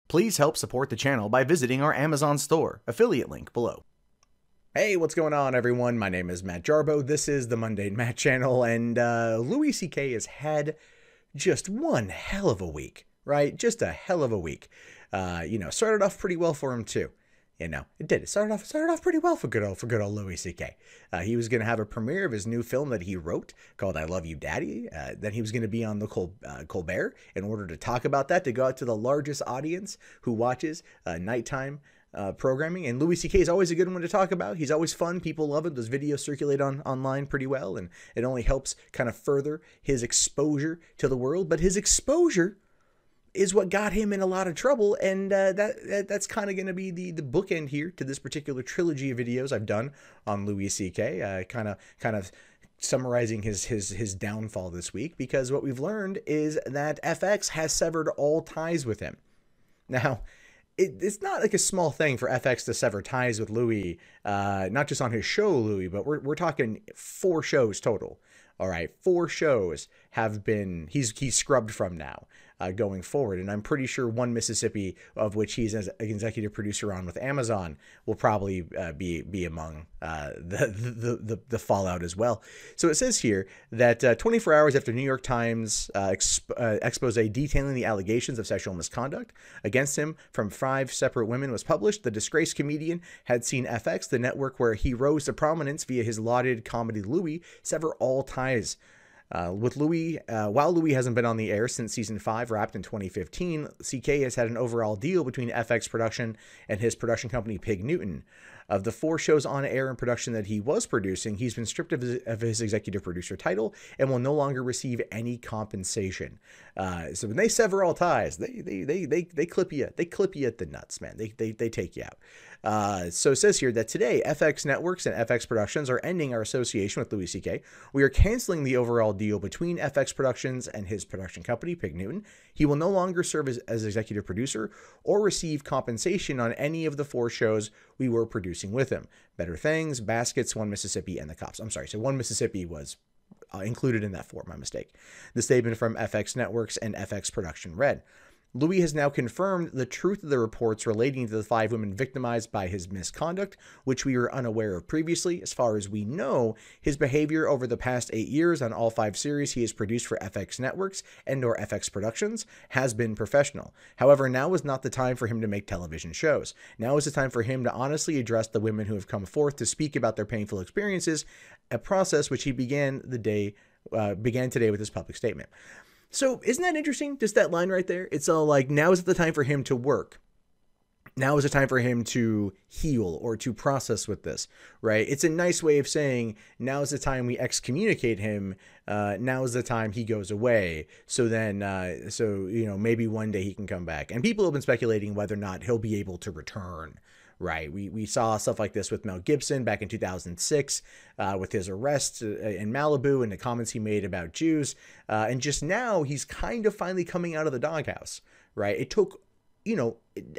Please help support the channel by visiting our Amazon store, affiliate link below. Hey, what's going on, everyone? My name is Matt Jarbo. This is the Mundane Matt channel, and Louis C.K. has had just one hell of a week, right? Just a hell of a week. Started off pretty well for him too. It did. It started off pretty well for good old Louis C.K. He was going to have a premiere of his new film that he wrote called "I Love You, Daddy." Then he was going to be on the Colbert in order to talk about that, to go out to the largest audience who watches nighttime programming. And Louis C.K. is always a good one to talk about. He's always fun. People love it. Those videos circulate online pretty well, and it only helps kind of further his exposure to the world. But his exposure is what got him in a lot of trouble, and that's kind of going to be the bookend here to this particular trilogy of videos I've done on Louis C.K. Kind of summarizing his downfall this week, because what we've learned is that FX has severed all ties with him. Now, it's not like a small thing for FX to sever ties with Louis, not just on his show Louis, but we're talking 4 shows total. All right, 4 shows have been he's scrubbed from now going forward, and I'm pretty sure One Mississippi, of which he's an executive producer on with Amazon, will probably be among the fallout as well. So it says here that 24 hours after New York Times expose detailing the allegations of sexual misconduct against him from 5 separate women was published, the disgraced comedian had seen FX, the network where he rose to prominence via his lauded comedy Louis, sever all ties with Louis. While Louis hasn't been on the air since season 5, wrapped in 2015, CK has had an overall deal between FX Production and his production company Pig Newton. Of the 4 shows on air and production that he was producing, he's been stripped of his executive producer title and will no longer receive any compensation. So when they sever all ties, they clip you. They clip you at the nuts, man. They take you out. So it says here that today, FX Networks and FX Productions are ending our association with Louis C.K. We are canceling the overall deal between FX Productions and his production company, Pig Newton. He will no longer serve as executive producer or receive compensation on any of the 4 shows we were producing with him. Better Things, Baskets, One Mississippi, and The Cops. I'm sorry, so One Mississippi was included in that 4, my mistake. The statement from FX Networks and FX Production read, Louis has now confirmed the truth of the reports relating to the 5 women victimized by his misconduct, which we were unaware of previously. As far as we know, his behavior over the past 8 years on all 5 series he has produced for FX Networks and/or FX Productions has been professional. However, now is not the time for him to make television shows. Now is the time for him to honestly address the women who have come forth to speak about their painful experiences, a process which he began today with his public statement. So isn't that interesting? Just that line right there. It's all like, now is the time for him to work. Now is the time for him to heal or to process with this, right? It's a nice way of saying, now is the time we excommunicate him. Now is the time he goes away. So then, maybe one day he can come back. And people have been speculating whether or not he'll be able to return. Right. We saw stuff like this with Mel Gibson back in 2006 with his arrest in Malibu and the comments he made about Jews. And just now he's kind of finally coming out of the doghouse. Right. It took,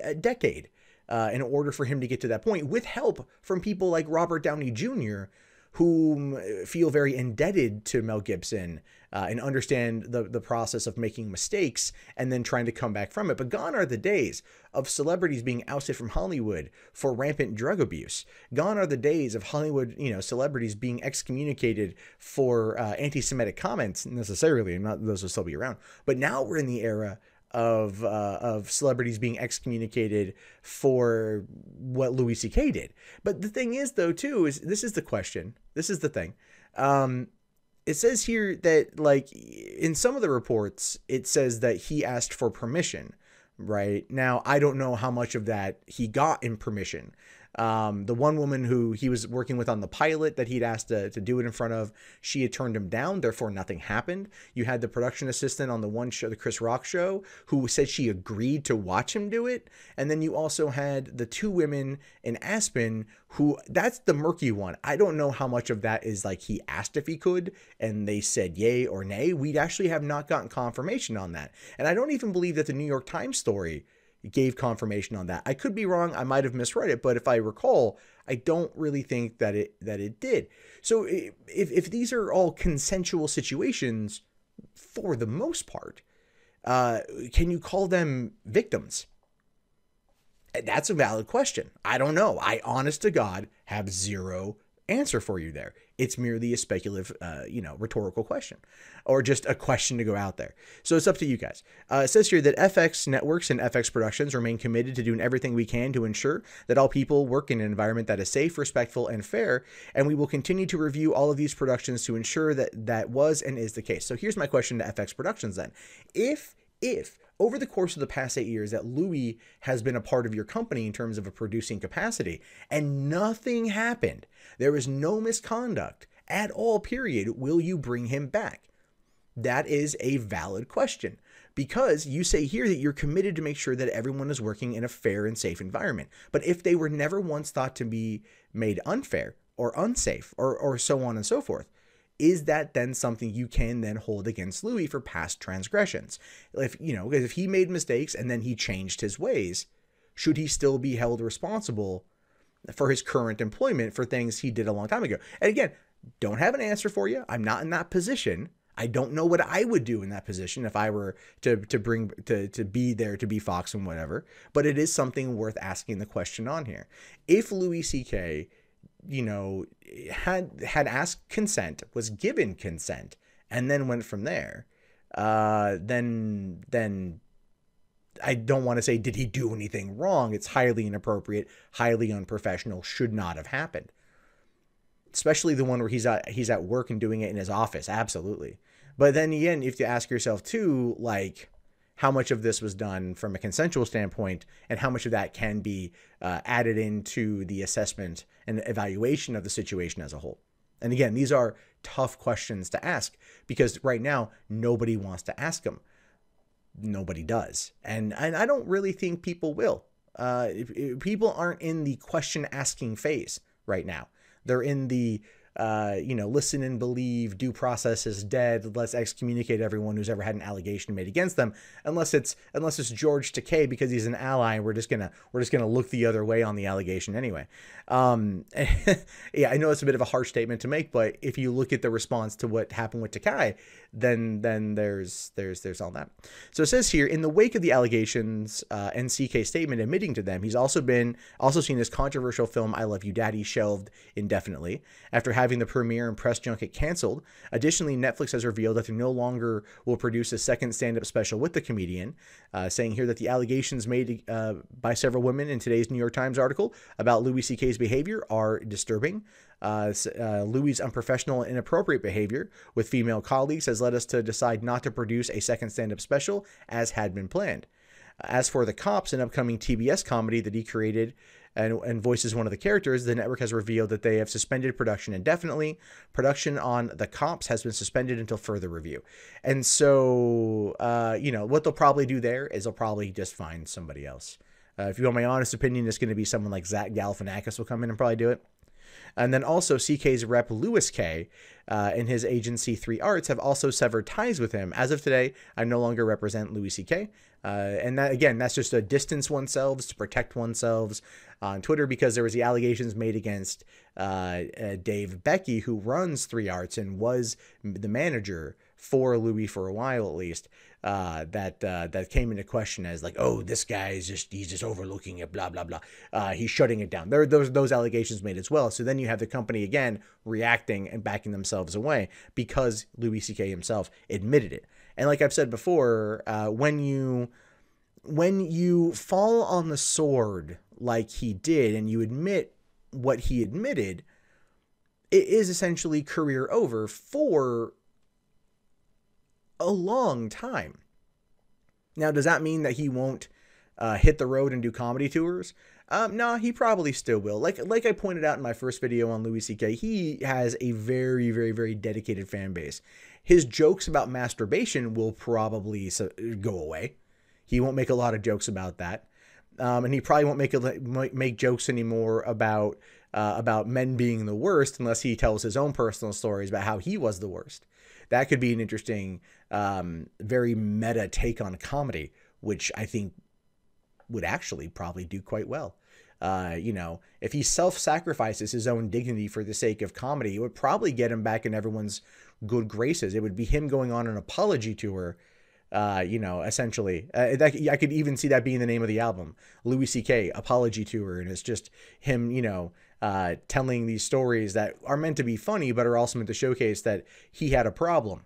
a decade in order for him to get to that point, with help from people like Robert Downey Jr., who feel very indebted to Mel Gibson and understand the process of making mistakes and then trying to come back from it. But gone are the days of celebrities being ousted from Hollywood for rampant drug abuse. Gone are the days of Hollywood, celebrities being excommunicated for anti-Semitic comments necessarily. And not those will still be around. But now we're in the era of celebrities being excommunicated for what Louis C.K. did. But the thing is, though, too, is this is the question. This is the thing. It says here that, like, in some of the reports, it says that he asked for permission. Right now, I don't know how much of that he got in permission. The one woman who he was working with on the pilot that he'd asked to do it in front of, she had turned him down. Therefore, nothing happened. You had the production assistant on the one show, the Chris Rock show, who said she agreed to watch him do it. And then you also had the 2 women in Aspen who, that's the murky one. I don't know how much of that is like he asked if he could and they said yay or nay. We actually have not gotten confirmation on that. And I don't even believe that the New York Times story gave confirmation on that. I could be wrong. I might have misread it, but if I recall, I don't really think that it did. So if these are all consensual situations, for the most part, can you call them victims? That's a valid question. I don't know. I, honest to God, have zero answer for you there. It's merely a speculative, rhetorical question, or just a question to go out there. So it's up to you guys. It says here that FX Networks and FX Productions remain committed to doing everything we can to ensure that all people work in an environment that is safe, respectful, and fair, and we will continue to review all of these productions to ensure that that was and is the case. So here's my question to FX Productions then. If over the course of the past 8 years that Louis has been a part of your company in terms of a producing capacity and nothing happened, there is no misconduct at all, period, will you bring him back? That is a valid question, because you say here that you're committed to make sure that everyone is working in a fair and safe environment. But if they were never once thought to be made unfair or unsafe or so on and so forth, is that then something you can then hold against Louis for past transgressions? If he made mistakes and then he changed his ways, should he still be held responsible for his current employment for things he did a long time ago? And again, don't have an answer for you. I'm not in that position. I don't know what I would do in that position if I were to be there to be Fox and whatever, but it is something worth asking the question on here. If Louis C.K., had asked consent, was given consent, and then went from there, then I don't want to say, did he do anything wrong? It's highly inappropriate, highly unprofessional, should not have happened. Especially the one where he's at work and doing it in his office. Absolutely. But then again, if you ask yourself too, like, how much of this was done from a consensual standpoint, and how much of that can be added into the assessment and evaluation of the situation as a whole. And again, these are tough questions to ask, because right now nobody wants to ask them. Nobody does. And I don't really think people will. People aren't in the question asking phase right now. They're in the listen and believe, due process is dead, let's excommunicate everyone who's ever had an allegation made against them, unless it's George Takei because he's an ally, and we're just gonna look the other way on the allegation anyway. Yeah, I know it's a bit of a harsh statement to make, but if you look at the response to what happened with Takei, then there's all that. So it says here, in the wake of the allegations and CK's statement admitting to them, he's also seen his controversial film I Love You Daddy shelved indefinitely after having the premiere and press junket canceled. Additionally, Netflix has revealed that they no longer will produce a second stand-up special with the comedian, saying here that the allegations made by several women in today's New York Times article about Louis C.K.'s behavior are disturbing. Louis' unprofessional and inappropriate behavior with female colleagues has led us to decide not to produce a second stand-up special as had been planned. As for The Cops, an upcoming TBS comedy that he created and voices one of the characters, the network has revealed that they have suspended production indefinitely. Production on The Cops has been suspended until further review. And so, what they'll probably do there is they'll probably just find somebody else. If you want my honest opinion, it's going to be someone like Zach Galifianakis will come in and probably do it. And then also CK's rep Louis C.K. And his agency 3 Arts have also severed ties with him. As of today, I no longer represent Louis C.K. And that, again, that's just to distance oneself, to protect oneself on Twitter, because there was the allegations made against Dave Becky, who runs 3 Arts and was the manager for Louis for a while at least, that came into question as like, oh, this guy is he's just overlooking it, blah, blah, blah. He's shutting it down. There are those allegations made as well. So then you have the company again reacting and backing themselves away because Louis C.K. himself admitted it. And like I've said before, when you fall on the sword like he did and you admit what he admitted, it is essentially career over for a long time. Now, does that mean that he won't hit the road and do comedy tours? No, he probably still will. Like I pointed out in my first video on Louis C.K., he has a very, very, very dedicated fan base. His jokes about masturbation will probably go away. He won't make a lot of jokes about that. And he probably won't make jokes anymore about men being the worst unless he tells his own personal stories about how he was the worst. That could be an interesting, very meta take on comedy, which I think would actually probably do quite well. If he self-sacrifices his own dignity for the sake of comedy, it would probably get him back in everyone's good graces. It would be him going on an apology tour You know, essentially, I could even see that being the name of the album, Louis C.K. Apology Tour, and it's just him, you know, telling these stories that are meant to be funny, but are also meant to showcase that he had a problem.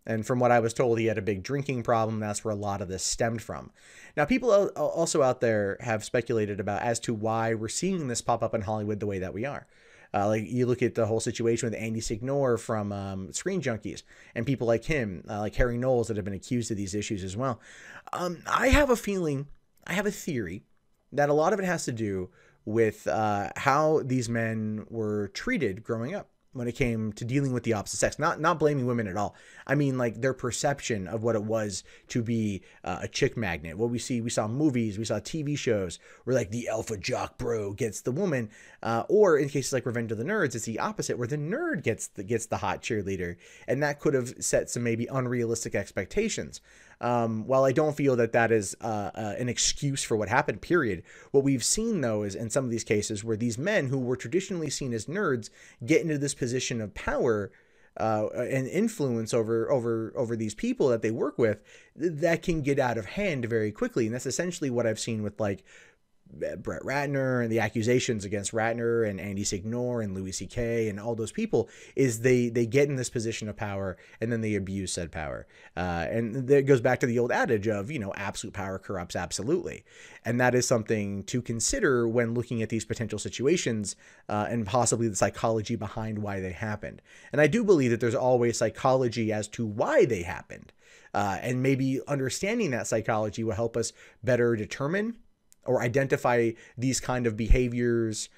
And from what I was told, he had a big drinking problem. That's where a lot of this stemmed from. Now, people also out there have speculated about as to why we're seeing this pop up in Hollywood the way that we are. Like you look at the whole situation with Andy Signore from Screen Junkies and people like him, like Harry Knowles, that have been accused of these issues as well. I have a feeling, I have a theory that a lot of it has to do with how these men were treated growing up when it came to dealing with the opposite sex. Not blaming women at all. I mean, like their perception of what it was to be a chick magnet. What we saw movies, we saw TV shows where like the alpha jock bro gets the woman, or in cases like Revenge of the Nerds, it's the opposite, where the nerd gets the hot cheerleader, and that could have set some maybe unrealistic expectations. While I don't feel that that is an excuse for what happened, period, what we've seen, though, is in some of these cases where these men who were traditionally seen as nerds get into this position of power and influence over these people that they work with, that can get out of hand very quickly. And that's essentially what I've seen with like Brett Ratner and the accusations against Ratner and Andy Signore and Louis C.K. and all those people, is they get in this position of power and then they abuse said power. And that goes back to the old adage of, you know, absolute power corrupts absolutely. And that is something to consider when looking at these potential situations and possibly the psychology behind why they happened. And I do believe that there's always psychology as to why they happened. And maybe understanding that psychology will help us better determine or identify these kind of behaviors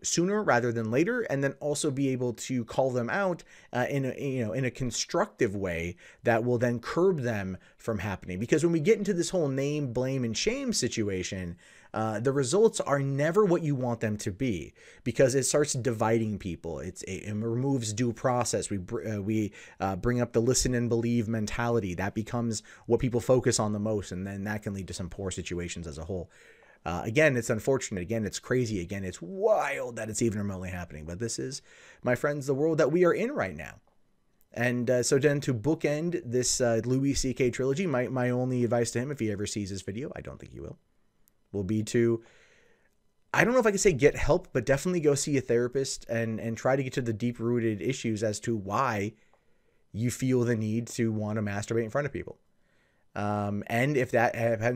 sooner rather than later, and then also be able to call them out in a constructive way that will then curb them from happening. Because when we get into this whole name, blame, and shame situation, the results are never what you want them to be, because it starts dividing people. It removes due process. We bring up the listen and believe mentality. That becomes what people focus on the most, and then that can lead to some poor situations as a whole. Again, it's unfortunate. Again, it's crazy. Again, it's wild that it's even remotely happening. But this is, my friends, the world that we are in right now. And so then to bookend this Louis C.K. trilogy, my only advice to him, if he ever sees this video, I don't think he will be to, I don't know if I could say get help, but definitely go see a therapist and try to get to the deep-rooted issues as to why you feel the need to want to masturbate in front of people. And if that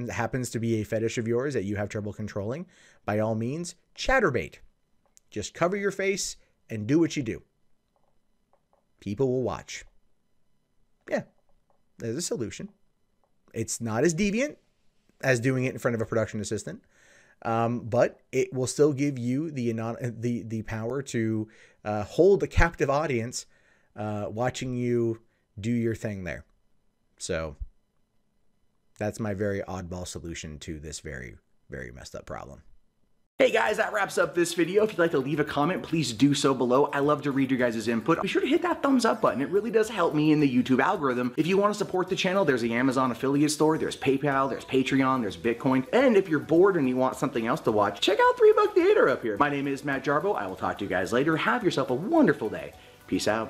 happens to be a fetish of yours that you have trouble controlling, by all means, chatterbait. Just cover your face and do what you do. People will watch. Yeah, there's a solution. It's not as deviant as doing it in front of a production assistant, but it will still give you the power to hold a captive audience watching you do your thing there. So that's my very oddball solution to this very, very messed up problem. Hey guys, that wraps up this video. If you'd like to leave a comment, please do so below. I love to read your guys' input. Be sure to hit that thumbs up button. It really does help me in the YouTube algorithm. If you want to support the channel, there's the Amazon affiliate store, there's PayPal, there's Patreon, there's Bitcoin. And if you're bored and you want something else to watch, check out 3 Buck Theater up here. My name is Matt Jarbo. I will talk to you guys later. Have yourself a wonderful day. Peace out.